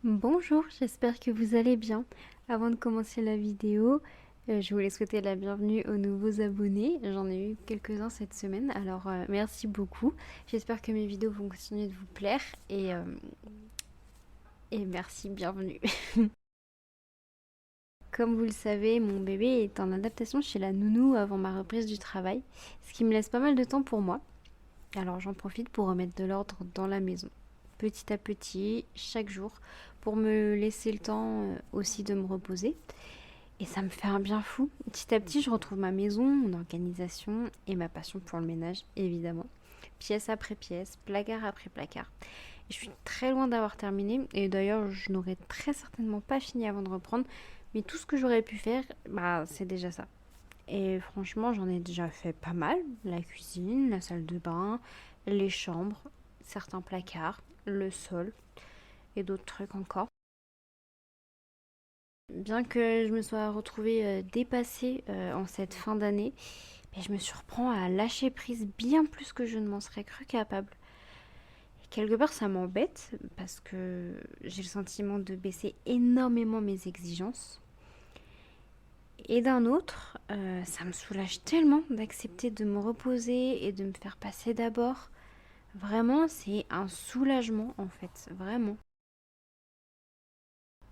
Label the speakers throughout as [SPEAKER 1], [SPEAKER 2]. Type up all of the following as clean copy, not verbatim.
[SPEAKER 1] Bonjour, j'espère que vous allez bien. Avant de commencer la vidéo, je voulais souhaiter la bienvenue aux nouveaux abonnés. J'en ai eu quelques-uns cette semaine, alors merci beaucoup. J'espère que mes vidéos vont continuer de vous plaire et merci, bienvenue. Comme vous le savez, mon bébé est en adaptation chez la nounou avant ma reprise du travail, ce qui me laisse pas mal de temps pour moi. Alors j'en profite pour remettre de l'ordre dans la maison, petit à petit, chaque jour, pour me laisser le temps aussi de me reposer. Et ça me fait un bien fou. Petit à petit, je retrouve ma maison, mon organisation et ma passion pour le ménage, évidemment. Pièce après pièce, placard après placard. Et je suis très loin d'avoir terminé. Et d'ailleurs, je n'aurais très certainement pas fini avant de reprendre. Mais tout ce que j'aurais pu faire, c'est déjà ça. Et franchement, j'en ai déjà fait pas mal. La cuisine, la salle de bain, les chambres, certains placards, le sol et d'autres trucs encore. Bien que je me sois retrouvée dépassée en cette fin d'année, je me surprends à lâcher prise bien plus que je ne m'en serais cru capable. Et quelque part, ça m'embête parce que j'ai le sentiment de baisser énormément mes exigences. Et d'un autre, ça me soulage tellement d'accepter de me reposer et de me faire passer d'abord. Vraiment, c'est un soulagement en fait, vraiment.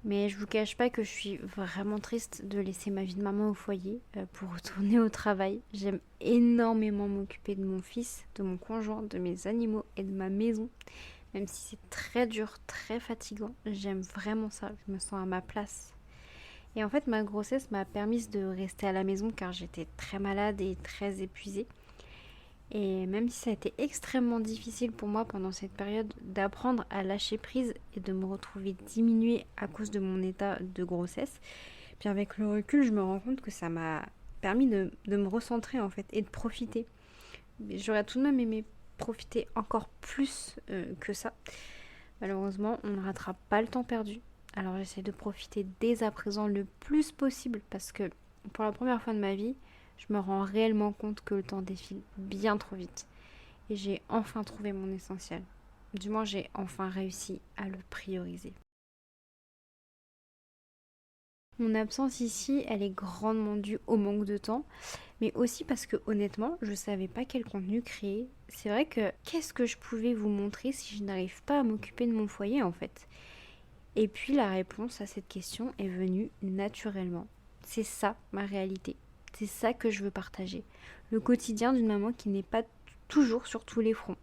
[SPEAKER 1] Mais je vous cache pas que je suis vraiment triste de laisser ma vie de maman au foyer pour retourner au travail. J'aime énormément m'occuper de mon fils, de mon conjoint, de mes animaux et de ma maison. Même si c'est très dur, très fatigant, j'aime vraiment ça. Je me sens à ma place. Et en fait, ma grossesse m'a permis de rester à la maison car j'étais très malade et très épuisée. Et même si ça a été extrêmement difficile pour moi pendant cette période d'apprendre à lâcher prise et de me retrouver diminuée à cause de mon état de grossesse, puis avec le recul, je me rends compte que ça m'a permis de me recentrer en fait et de profiter. Mais j'aurais tout de même aimé profiter encore plus que ça. Malheureusement, on ne rattrape pas le temps perdu. Alors j'essaie de profiter dès à présent le plus possible parce que pour la première fois de ma vie, je me rends réellement compte que le temps défile bien trop vite. Et j'ai enfin trouvé mon essentiel. Du moins, j'ai enfin réussi à le prioriser. Mon absence ici, elle est grandement due au manque de temps, mais aussi parce que honnêtement, je savais pas quel contenu créer. C'est vrai que qu'est-ce que je pouvais vous montrer si je n'arrive pas à m'occuper de mon foyer en fait? Et puis la réponse à cette question est venue naturellement. C'est ça ma réalité. C'est ça que je veux partager. Le quotidien d'une maman qui n'est pas toujours sur tous les fronts.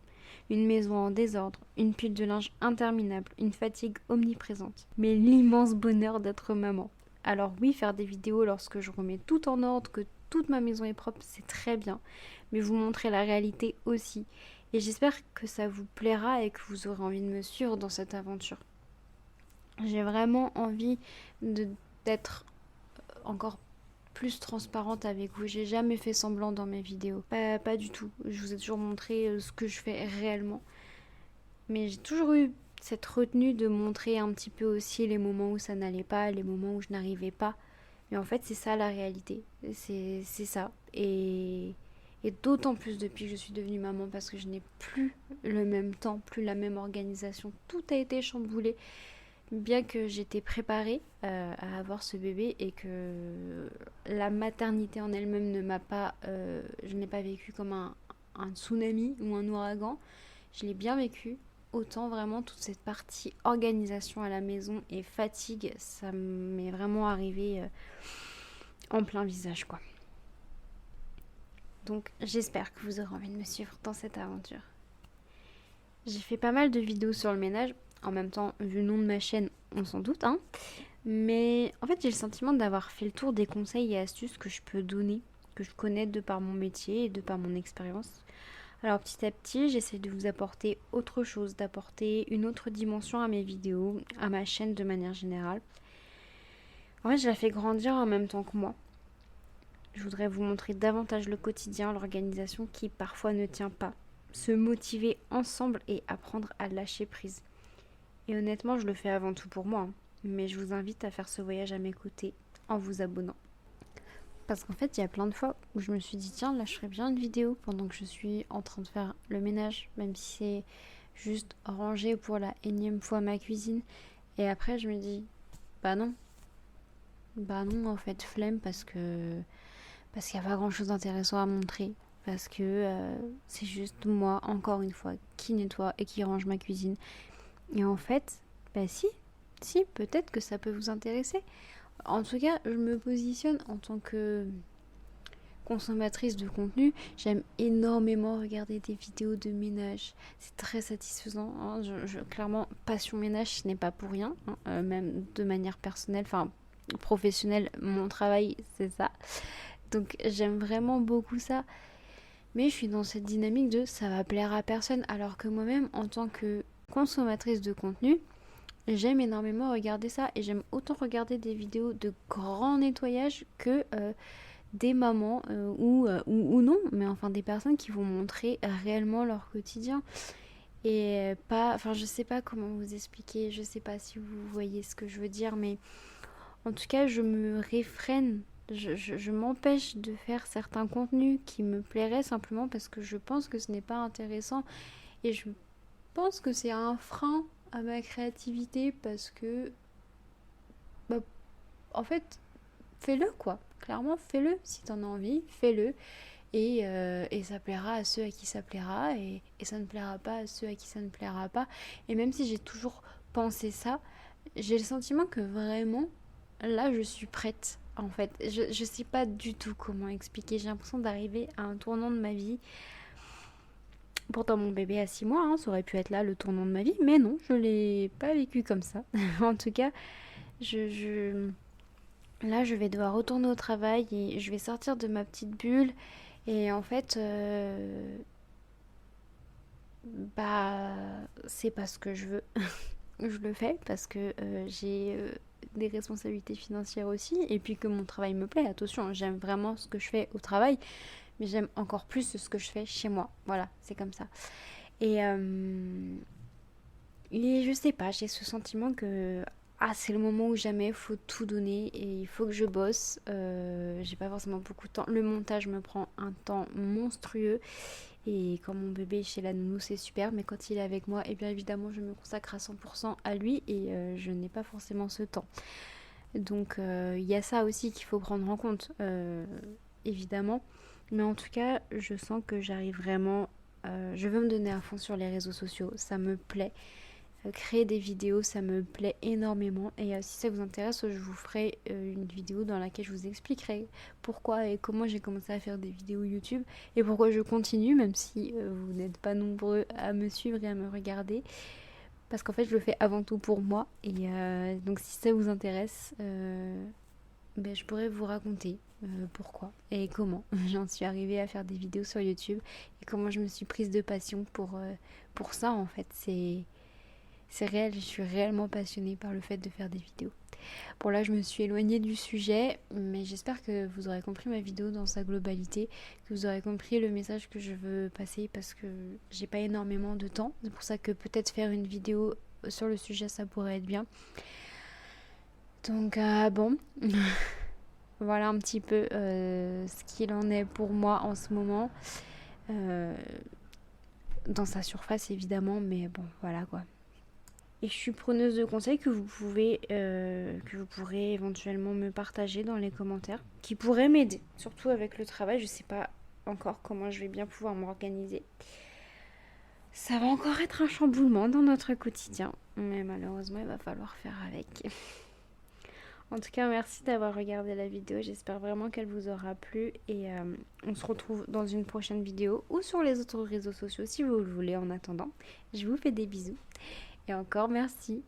[SPEAKER 1] Une maison en désordre, une pile de linge interminable, une fatigue omniprésente. Mais l'immense bonheur d'être maman. Alors oui, faire des vidéos lorsque je remets tout en ordre, que toute ma maison est propre, c'est très bien. Mais vous montrer la réalité aussi. Et j'espère que ça vous plaira et que vous aurez envie de me suivre dans cette aventure. J'ai vraiment envie d'être encore plus transparente avec vous. J'ai jamais fait semblant dans mes vidéos. Pas du tout. Je vous ai toujours montré ce que je fais réellement. Mais j'ai toujours eu cette retenue de montrer un petit peu aussi les moments où ça n'allait pas, les moments où je n'arrivais pas. Mais en fait, c'est ça la réalité. C'est ça. Et d'autant plus depuis que je suis devenue maman parce que je n'ai plus le même temps, plus la même organisation. Tout a été chamboulé. Bien que j'étais préparée à avoir ce bébé et que la maternité en elle-même ne m'a pas, je n'ai pas vécu comme un tsunami ou un ouragan, je l'ai bien vécu. Autant vraiment toute cette partie organisation à la maison et fatigue, ça m'est vraiment arrivé en plein visage quoi. Donc j'espère que vous aurez envie de me suivre dans cette aventure. J'ai fait pas mal de vidéos sur le ménage. En même temps, vu le nom de ma chaîne, on s'en doute, hein. Mais en fait, j'ai le sentiment d'avoir fait le tour des conseils et astuces que je peux donner, que je connais de par mon métier et de par mon expérience. Alors petit à petit, j'essaie de vous apporter autre chose, d'apporter une autre dimension à mes vidéos, à ma chaîne de manière générale. En fait, je la fais grandir en même temps que moi. Je voudrais vous montrer davantage le quotidien, l'organisation qui parfois ne tient pas. Se motiver ensemble et apprendre à lâcher prise. Et honnêtement, je le fais avant tout pour moi, hein. Mais je vous invite à faire ce voyage à mes côtés en vous abonnant. Parce qu'en fait, il y a plein de fois où je me suis dit, tiens, là, je ferais bien une vidéo pendant que je suis en train de faire le ménage, même si c'est juste ranger pour la énième fois ma cuisine. Et après, je me dis, bah non. Bah non, en fait, flemme parce qu'il n'y a pas grand-chose d'intéressant à montrer. Parce que c'est juste moi, encore une fois, qui nettoie et qui range ma cuisine. Et en fait, bah si, peut-être que ça peut vous intéresser. En tout cas, je me positionne en tant que consommatrice de contenu. J'aime énormément regarder des vidéos de ménage. C'est très satisfaisant. Hein. Clairement, passion ménage, ce n'est pas pour rien. Hein. Même de manière personnelle, enfin professionnelle, mon travail, c'est ça. Donc j'aime vraiment beaucoup ça. Mais je suis dans cette dynamique de ça va plaire à personne. Alors que moi-même, en tant que consommatrice de contenu, j'aime énormément regarder ça. Et j'aime autant regarder des vidéos de grand nettoyage que des mamans ou non, mais enfin des personnes qui vont montrer réellement leur quotidien. Et pas, enfin je sais pas comment vous expliquer, je sais pas si vous voyez ce que je veux dire, mais en tout cas je me réfrène, je m'empêche de faire certains contenus qui me plairaient simplement parce que je pense que ce n'est pas intéressant et je pense que c'est un frein à ma créativité parce que, bah, en fait, fais-le quoi. Clairement, fais-le. Si t'en as envie, fais-le. Et ça plaira à ceux à qui ça plaira. Et ça ne plaira pas à ceux à qui ça ne plaira pas. Et même si j'ai toujours pensé ça, j'ai le sentiment que vraiment, là, je suis prête. En fait, je sais pas du tout comment expliquer. J'ai l'impression d'arriver à un tournant de ma vie. Pourtant, mon bébé a 6 mois, hein, ça aurait pu être là le tournant de ma vie. Mais non, je l'ai pas vécu comme ça. En tout cas, je, là, je vais devoir retourner au travail et je vais sortir de ma petite bulle. Et en fait, bah, c'est pas ce que je veux. Je le fais parce que j'ai des responsabilités financières aussi. Et puis que mon travail me plaît. Attention, j'aime vraiment ce que je fais au travail. Mais j'aime encore plus ce que je fais chez moi. Voilà, c'est comme ça. Et, et je sais pas, j'ai ce sentiment que c'est le moment où jamais, il faut tout donner et il faut que je bosse. J'ai pas forcément beaucoup de temps. Le montage me prend un temps monstrueux. Et quand mon bébé est chez la nounou, c'est super. Mais quand il est avec moi, et bien évidemment, je me consacre à 100% à lui et je n'ai pas forcément ce temps. Donc il y a ça aussi qu'il faut prendre en compte, évidemment. Mais en tout cas, je sens que j'arrive vraiment. Je veux me donner à fond sur les réseaux sociaux. Ça me plaît. Créer des vidéos, ça me plaît énormément. Et si ça vous intéresse, je vous ferai une vidéo dans laquelle je vous expliquerai pourquoi et comment j'ai commencé à faire des vidéos YouTube et pourquoi je continue, même si vous n'êtes pas nombreux à me suivre et à me regarder. Parce qu'en fait, je le fais avant tout pour moi. Et donc, si ça vous intéresse, ben, je pourrais vous raconter pourquoi et comment j'en suis arrivée à faire des vidéos sur YouTube et comment je me suis prise de passion pour ça, en fait. C'est réel, je suis réellement passionnée par le fait de faire des vidéos. Bon là je me suis éloignée du sujet, mais j'espère que vous aurez compris ma vidéo dans sa globalité, que vous aurez compris le message que je veux passer parce que j'ai pas énormément de temps. C'est pour ça que peut-être faire une vidéo sur le sujet ça pourrait être bien. Donc bon, voilà un petit peu ce qu'il en est pour moi en ce moment. Dans sa surface évidemment, mais bon voilà quoi. Et je suis preneuse de conseils que que vous pourrez éventuellement me partager dans les commentaires, qui pourraient m'aider, surtout avec le travail. Je sais pas encore comment je vais bien pouvoir m'organiser. Ça va encore être un chamboulement dans notre quotidien, mais malheureusement il va falloir faire avec. En tout cas, merci d'avoir regardé la vidéo. J'espère vraiment qu'elle vous aura plu et on se retrouve dans une prochaine vidéo ou sur les autres réseaux sociaux si vous le voulez en attendant. Je vous fais des bisous. Et encore merci.